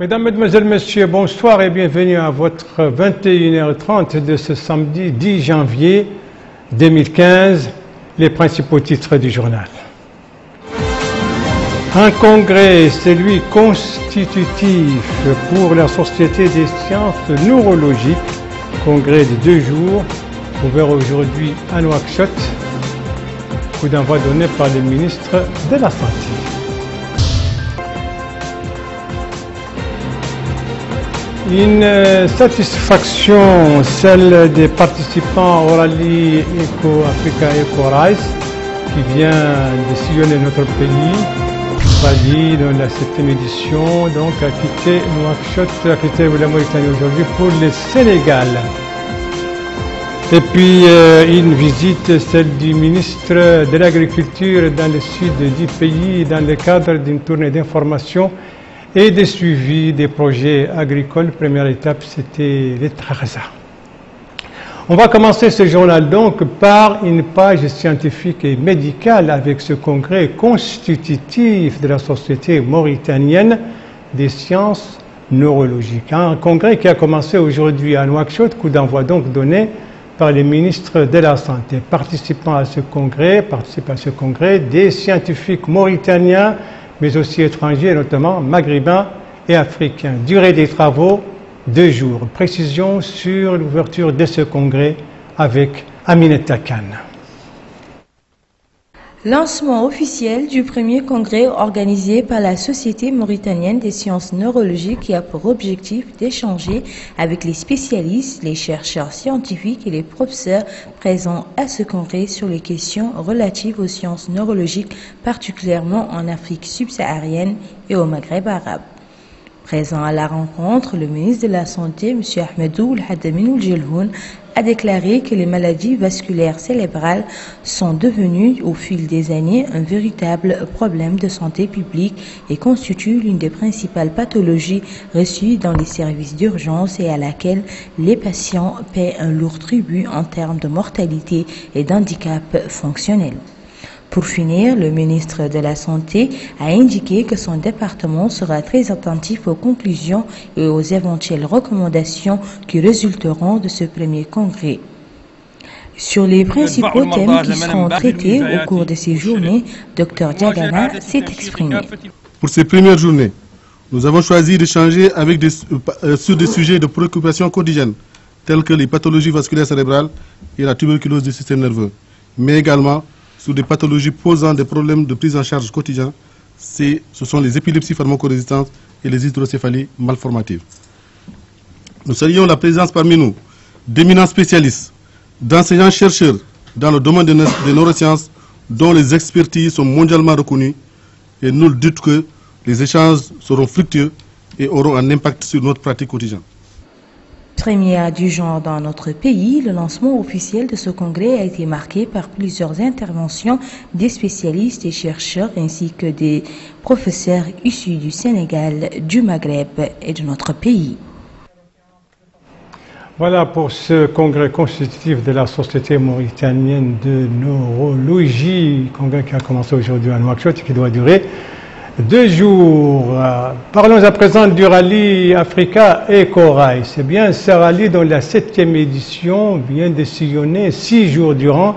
Mesdames, Mesdemoiselles, Messieurs, bonsoir et bienvenue à votre 21h30 de ce samedi 10 janvier 2015, les principaux titres du journal. Un congrès, celui constitutif pour la Société des sciences neurologiques, congrès de 2 jours, ouvert aujourd'hui à Nouakchott, coup d'envoi donné par le ministre de la Santé. Une satisfaction, celle des participants au rallye Eco-Africa Eco-Rise qui vient de sillonner notre pays. Rallye dans la 7e édition, donc a quitté Nouakchott, a quitté la Mauritanie aujourd'hui pour le Sénégal. Et puis une visite, celle du ministre de l'Agriculture dans le sud du pays dans le cadre d'une tournée d'information et de suivi des projets agricoles. Première étape, c'était les Trarza. On va commencer ce journal donc par une page scientifique et médicale avec ce congrès constitutif de la Société mauritanienne des sciences neurologiques. Un congrès qui a commencé aujourd'hui à Nouakchott, coup d'envoi donc donné par les ministres de la Santé. Participent à ce congrès des scientifiques mauritaniens, mais aussi étrangers, notamment maghrébins et africains. Durée des travaux, 2 jours. Précision sur l'ouverture de ce congrès avec Aminata Khan. Lancement officiel du premier congrès organisé par la Société mauritanienne des sciences neurologiques qui a pour objectif d'échanger avec les spécialistes, les chercheurs scientifiques et les professeurs présents à ce congrès sur les questions relatives aux sciences neurologiques, particulièrement en Afrique subsaharienne et au Maghreb arabe. Présent à la rencontre, le ministre de la Santé, M. Ahmedou Hadamine Djelhoun, a déclaré que les maladies vasculaires cérébrales sont devenues au fil des années un véritable problème de santé publique et constituent l'une des principales pathologies reçues dans les services d'urgence et à laquelle les patients paient un lourd tribut en termes de mortalité et d'handicap fonctionnel. Pour finir, le ministre de la Santé a indiqué que son département sera très attentif aux conclusions et aux éventuelles recommandations qui résulteront de ce premier congrès. Sur les principaux thèmes qui seront traités au cours de ces journées, Dr Diagana s'est exprimé. Pour ces premières journées, nous avons choisi d'échanger sur des sujets de préoccupation quotidienne, tels que les pathologies vasculaires cérébrales et la tuberculose du système nerveux, mais également sur des pathologies posant des problèmes de prise en charge quotidiens, ce sont les épilepsies pharmacorésistantes et les hydrocéphalies malformatives. Nous saluons la présence parmi nous d'éminents spécialistes, d'enseignants-chercheurs dans le domaine des neurosciences dont les expertises sont mondialement reconnues et nul doute que les échanges seront fructueux et auront un impact sur notre pratique quotidienne. Première du genre dans notre pays, le lancement officiel de ce congrès a été marqué par plusieurs interventions des spécialistes et chercheurs ainsi que des professeurs issus du Sénégal, du Maghreb et de notre pays. Voilà pour ce congrès constitutif de la Société mauritanienne de neurologie, congrès qui a commencé aujourd'hui à Nouakchott et qui doit durer 2 jours. Parlons à présent du rallye Africa Eco-Rise. C'est bien ce rallye dont la 7e édition vient de sillonner 6 jours durant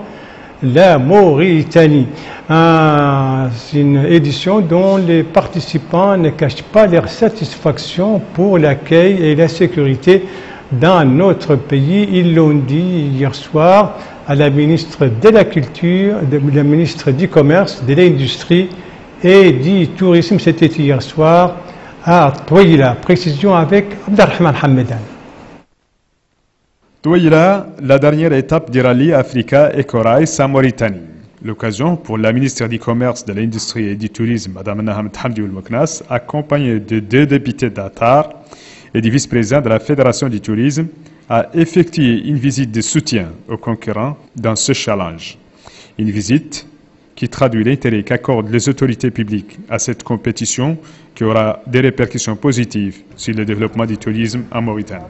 la Mauritanie. C'est une édition dont les participants ne cachent pas leur satisfaction pour l'accueil et la sécurité dans notre pays. Ils l'ont dit hier soir à la ministre de la Culture, la ministre du Commerce, de l'Industrie et du tourisme, c'était hier soir à Touaïla. Précision avec Abdelrahman Hamedan. Touaïla, la dernière étape du rallye Africa Eco-Rise en Mauritanie. L'occasion pour la ministre du Commerce, de l'Industrie et du Tourisme, Mme Nahamed Hamdioul Moknas, accompagnée de 2 députés d'Atar et du vice-président de la Fédération du Tourisme, a effectué une visite de soutien aux concurrents dans ce challenge. Une visite qui traduit l'intérêt qu'accordent les autorités publiques à cette compétition qui aura des répercussions positives sur le développement du tourisme en Mauritanie.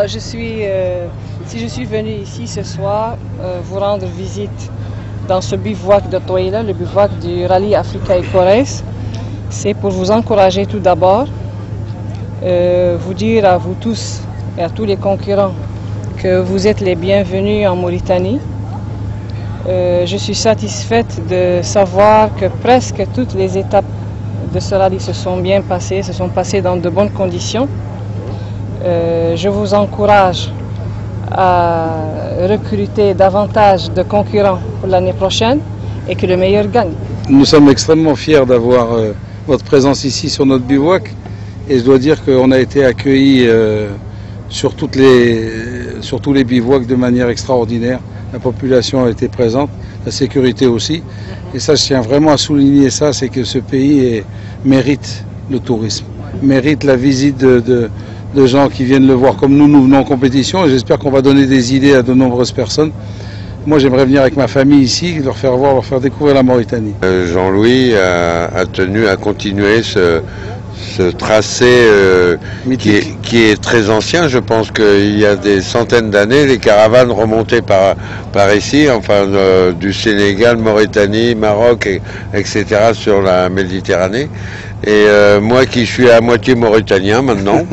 Si je suis venu ici ce soir vous rendre visite dans ce bivouac de Touaïla, le bivouac du rallye Africa Eco-Rise, c'est pour vous encourager tout d'abord vous dire à vous tous et à tous les concurrents que vous êtes les bienvenus en Mauritanie. Je suis satisfaite de savoir que presque toutes les étapes de ce rallye se sont bien passées, se sont passées dans de bonnes conditions. Je vous encourage à recruter davantage de concurrents pour l'année prochaine et que le meilleur gagne. Nous sommes extrêmement fiers d'avoir votre présence ici sur notre bivouac et je dois dire qu'on a été accueillis sur tous les bivouacs de manière extraordinaire. La population a été présente, la sécurité aussi. Et ça, je tiens vraiment à souligner ça, c'est que ce pays mérite le tourisme, mérite la visite de gens qui viennent le voir comme nous venons en compétition. Et j'espère qu'on va donner des idées à de nombreuses personnes. Moi, j'aimerais venir avec ma famille ici, leur faire voir, leur faire découvrir la Mauritanie. Jean-Louis a tenu à continuer ce tracé qui est très ancien. Je pense qu'il y a des centaines d'années, les caravanes remontaient par ici, enfin du Sénégal, Mauritanie, Maroc, etc. sur la Méditerranée. Et moi qui suis à moitié mauritanien maintenant,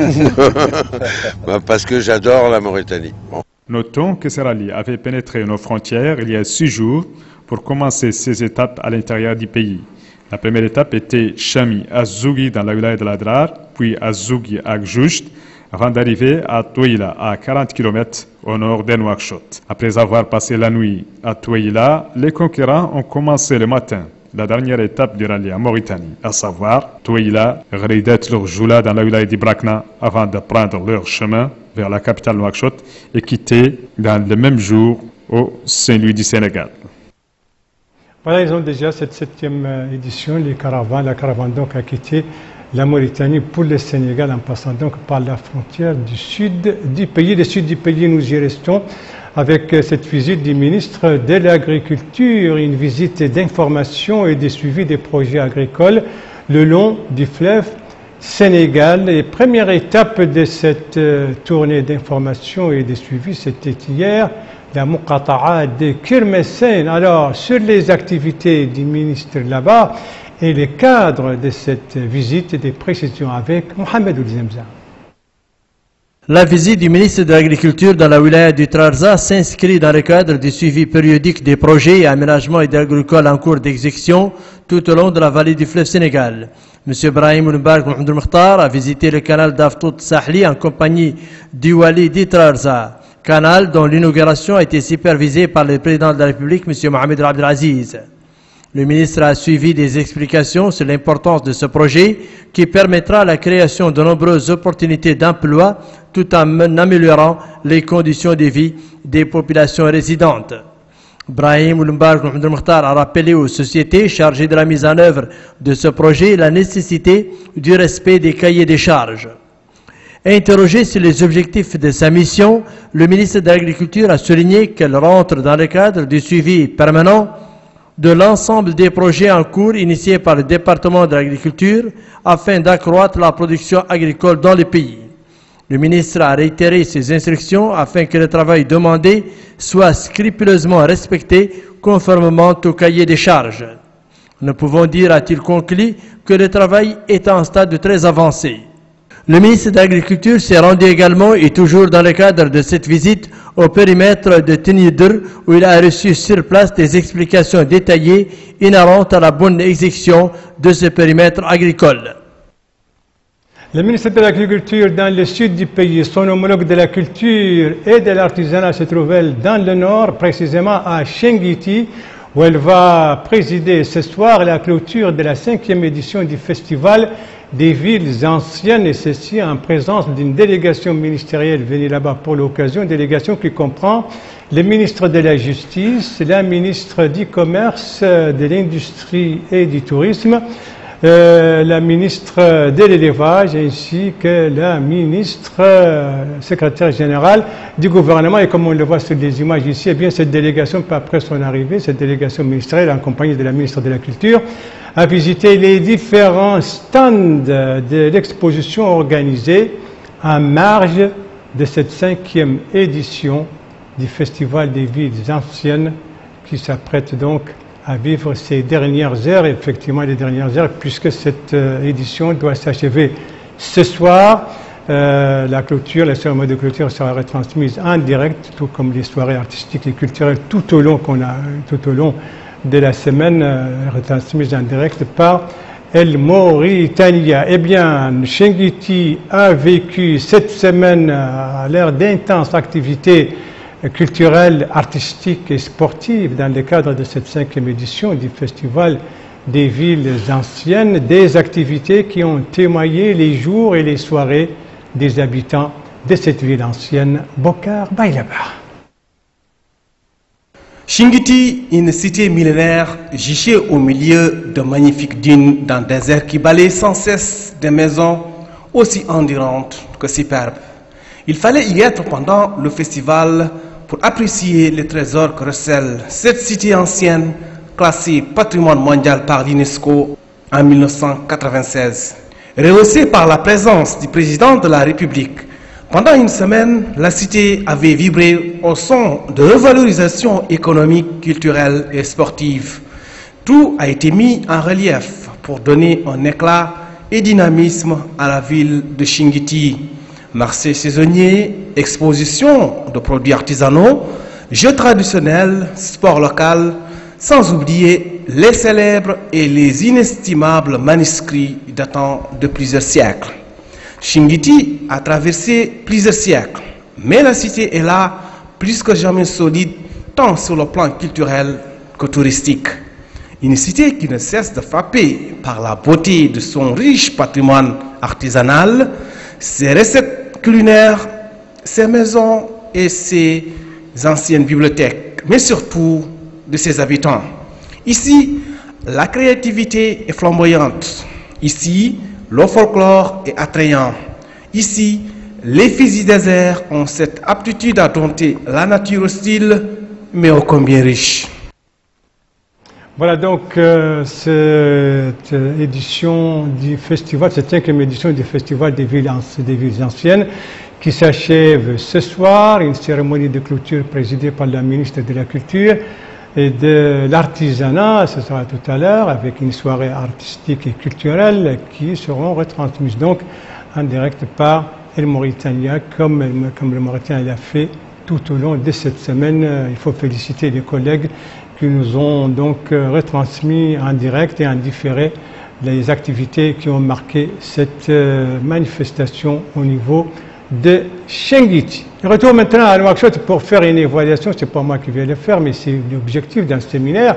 parce que j'adore la Mauritanie. Bon. Notons que ce rallye avait pénétré nos frontières il y a 6 jours pour commencer ses étapes à l'intérieur du pays. La première étape était Chami à Zougui dans la wilaya de l'Adrar, puis à Zougui à Gjoujt, avant d'arriver à Touaïla à 40 km au nord de Nouakchott. Après avoir passé la nuit à Touaïla, les concurrents ont commencé le matin la dernière étape du rallye en Mauritanie, à savoir Touaïla, Ghreidat Lourjoula dans la wilaya d'Ibrakna, avant de prendre leur chemin vers la capitale Nouakchott et quitter dans le même jour au Saint-Louis du Sénégal. Voilà, ils ont déjà cette 7e édition, la caravane donc a quitté la Mauritanie pour le Sénégal en passant donc par la frontière du sud du pays. Le sud du pays, nous y restons avec cette visite du ministre de l'Agriculture, une visite d'information et de suivi des projets agricoles le long du fleuve Sénégal. Et première étape de cette tournée d'information et de suivi, c'était hier, la Muqata'a de Kermessène. Alors, sur les activités du ministre là-bas et les cadres de cette visite, des précisions avec Mohamed Oulzemza. La visite du ministre de l'Agriculture dans la wilaya du Trarza s'inscrit dans le cadre du suivi périodique des projets et aménagements agricoles en cours d'exécution tout au long de la vallée du fleuve Sénégal. M. Brahim Oulmbark Mohamed Mokhtar a visité le canal d'Aftout Sahli en compagnie du Wali du Trarza, canal dont l'inauguration a été supervisée par le président de la République, M. Mohamed Abdelaziz. Le ministre a suivi des explications sur l'importance de ce projet qui permettra la création de nombreuses opportunités d'emploi tout en améliorant les conditions de vie des populations résidentes. Brahim Oulmbark Mohamed Mokhtar a rappelé aux sociétés chargées de la mise en œuvre de ce projet la nécessité du respect des cahiers des charges. Interrogé sur les objectifs de sa mission, le ministre de l'Agriculture a souligné qu'elle rentre dans le cadre du suivi permanent de l'ensemble des projets en cours initiés par le département de l'Agriculture afin d'accroître la production agricole dans le pays. Le ministre a réitéré ses instructions afin que le travail demandé soit scrupuleusement respecté conformément au cahier des charges. Nous pouvons dire, a-t-il conclu, que le travail est à un stade très avancé. Le ministre de l'Agriculture s'est rendu également et toujours dans le cadre de cette visite au périmètre de Tinidr où il a reçu sur place des explications détaillées inhérentes à la bonne exécution de ce périmètre agricole. Le ministre de l'Agriculture dans le sud du pays, son homologue de la culture et de l'artisanat se trouve dans le nord, précisément à Chenguiti, où elle va présider ce soir la clôture de la 5e édition du festival des villes anciennes, et ceci en présence d'une délégation ministérielle venue là-bas pour l'occasion, délégation qui comprend le ministre de la Justice, la ministre du Commerce, de l'Industrie et du Tourisme, la ministre de l'Élevage ainsi que la ministre secrétaire générale du gouvernement. Et comme on le voit sur les images ici, eh bien, cette délégation, après son arrivée, cette délégation ministérielle en compagnie de la ministre de la Culture, a visité les différents stands de l'exposition organisée en marge de cette 5e édition du Festival des villes anciennes qui s'apprête donc à vivre ces dernières heures, effectivement les dernières heures, puisque cette édition doit s'achever Ce soir, la cérémonie de clôture sera retransmise en direct, tout comme les soirées artistiques et culturelles tout au long de la semaine, retransmises en direct par El Mauritania. Eh bien, Chinguitti a vécu cette semaine à l'ère d'intenses activités culturelles, artistiques et sportives dans le cadre de cette 5e édition du Festival des villes anciennes, des activités qui ont témoigné les jours et les soirées des habitants de cette ville ancienne, Bokar Bailaba. Chinguitti, une cité millénaire juchée au milieu de magnifiques dunes dans un désert qui balaye sans cesse des maisons aussi endurantes que superbes. Il fallait y être pendant le festival pour apprécier les trésors que recèle cette cité ancienne classée patrimoine mondial par l'UNESCO en 1996. Rehaussée par la présence du président de la République, pendant une semaine, la cité avait vibré au son de revalorisation économique, culturelle et sportive. Tout a été mis en relief pour donner un éclat et dynamisme à la ville de Chinguitti. Marché saisonnier, exposition de produits artisanaux, jeux traditionnels, sport local, sans oublier les célèbres et les inestimables manuscrits datant de plusieurs siècles. Chinguitti a traversé plusieurs siècles, mais la cité est là plus que jamais solide, tant sur le plan culturel que touristique. Une cité qui ne cesse de frapper par la beauté de son riche patrimoine artisanal, ses recettes culinaires, ses maisons et ses anciennes bibliothèques, mais surtout de ses habitants. Ici, la créativité est flamboyante. Ici, le folklore est attrayant. Ici, les fils du désert ont cette aptitude à dompter la nature hostile, mais ô combien riche. Voilà donc cette édition du festival, cette 5e édition du festival des villes anciennes qui s'achève ce soir, une cérémonie de clôture présidée par la ministre de la Culture et de l'Artisanat, ce sera tout à l'heure, avec une soirée artistique et culturelle qui seront retransmises donc en direct par El Mauritania, comme le Mauritanie l'a fait tout au long de cette semaine. Il faut féliciter les collègues qui nous ont donc retransmis en direct et en différé les activités qui ont marqué cette manifestation au niveau de Chinguitti. Je retourne maintenant à Nouakchott pour faire une évaluation, ce n'est pas moi qui vais le faire, mais c'est l'objectif d'un séminaire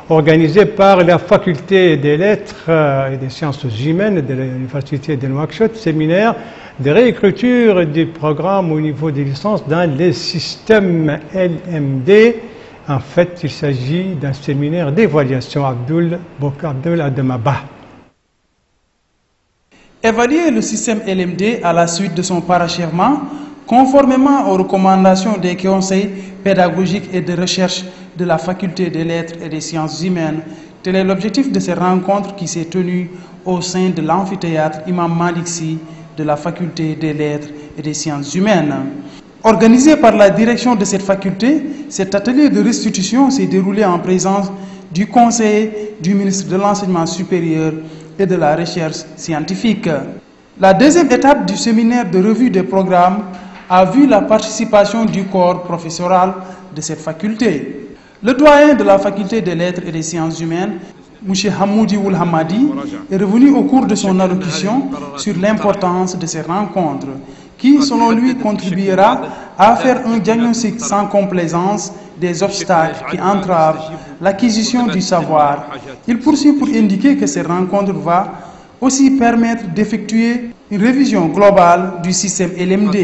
organisé par la faculté des lettres et des sciences humaines de l'université de Nouakchott, séminaire de réécriture du programme au niveau des licences dans le système LMD. En fait, il s'agit d'un séminaire d'évaluation. Abdul Ademaba. Évaluer le système LMD à la suite de son parachèvement, conformément aux recommandations des conseils pédagogiques et de recherche de la faculté des lettres et des sciences humaines. Tel est l'objectif de cette rencontre qui s'est tenue au sein de l'amphithéâtre Imam Malik Sy de la faculté des lettres et des sciences humaines. Organisé par la direction de cette faculté, cet atelier de restitution s'est déroulé en présence du conseiller du ministre de l'Enseignement supérieur et de la recherche scientifique. La deuxième étape du séminaire de revue des programmes a vu la participation du corps professoral de cette faculté. Le doyen de la faculté des lettres et des sciences humaines, M. Hamoudi Oul Hamadi, est revenu au cours de son allocution sur l'importance de ces rencontres, qui, selon lui, contribuera à faire un diagnostic sans complaisance des obstacles qui entravent l'acquisition du savoir. Il poursuit pour indiquer que ces rencontres vont aussi permettre d'effectuer une révision globale du système LMD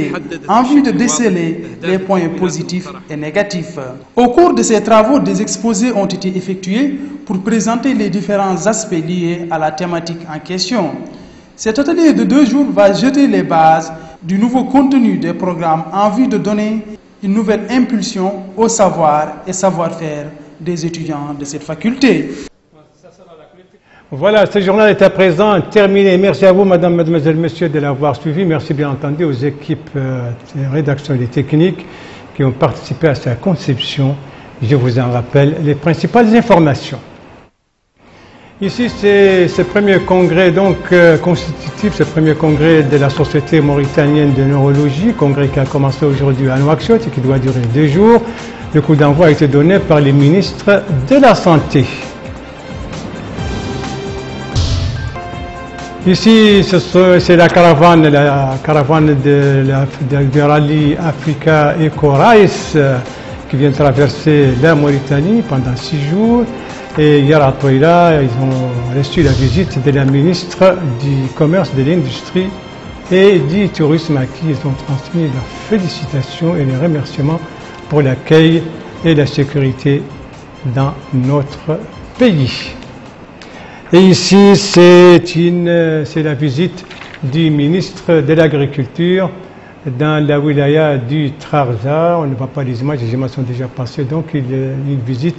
en vue de déceler les points positifs et négatifs. Au cours de ces travaux, des exposés ont été effectués pour présenter les différents aspects liés à la thématique en question. Cet atelier de 2 jours va jeter les bases du nouveau contenu des programmes en vue de donner une nouvelle impulsion au savoir et savoir-faire des étudiants de cette faculté. Voilà, ce journal est à présent terminé. Merci à vous, madame, mademoiselle, monsieur, de l'avoir suivi. Merci bien entendu aux équipes de rédaction et techniques qui ont participé à sa conception. Je vous en rappelle les principales informations. Ici, c'est ce premier congrès donc constitutif, ce premier congrès de la Société mauritanienne de neurologie, congrès qui a commencé aujourd'hui à Nouakchott et qui doit durer 2 jours. Le coup d'envoi a été donné par les ministres de la Santé. Ici, c'est la caravane du rallye Africa Eco-Rice qui vient traverser la Mauritanie pendant 6 jours. Et hier à Toïla, ils ont reçu la visite de la ministre du Commerce, de l'Industrie et du Tourisme à qui ils ont transmis leurs félicitations et les remerciements pour l'accueil et la sécurité dans notre pays. Et ici, c'est la visite du ministre de l'Agriculture dans la wilaya du Trarza. On ne voit pas les images sont déjà passées, donc il visite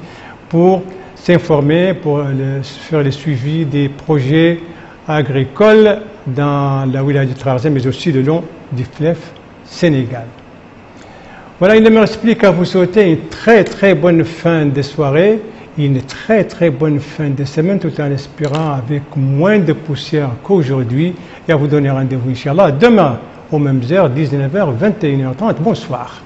pour s'informer, pour faire le suivi des projets agricoles dans la wilaya du Trarza, mais aussi le long du fleuve Sénégal. Voilà, il me reste qu'à vous souhaiter une très bonne fin de soirée, une très bonne fin de semaine, tout en espérant avec moins de poussière qu'aujourd'hui, et à vous donner rendez-vous, Inch'Allah, demain aux mêmes heures, 19h, 21h30. Bonsoir.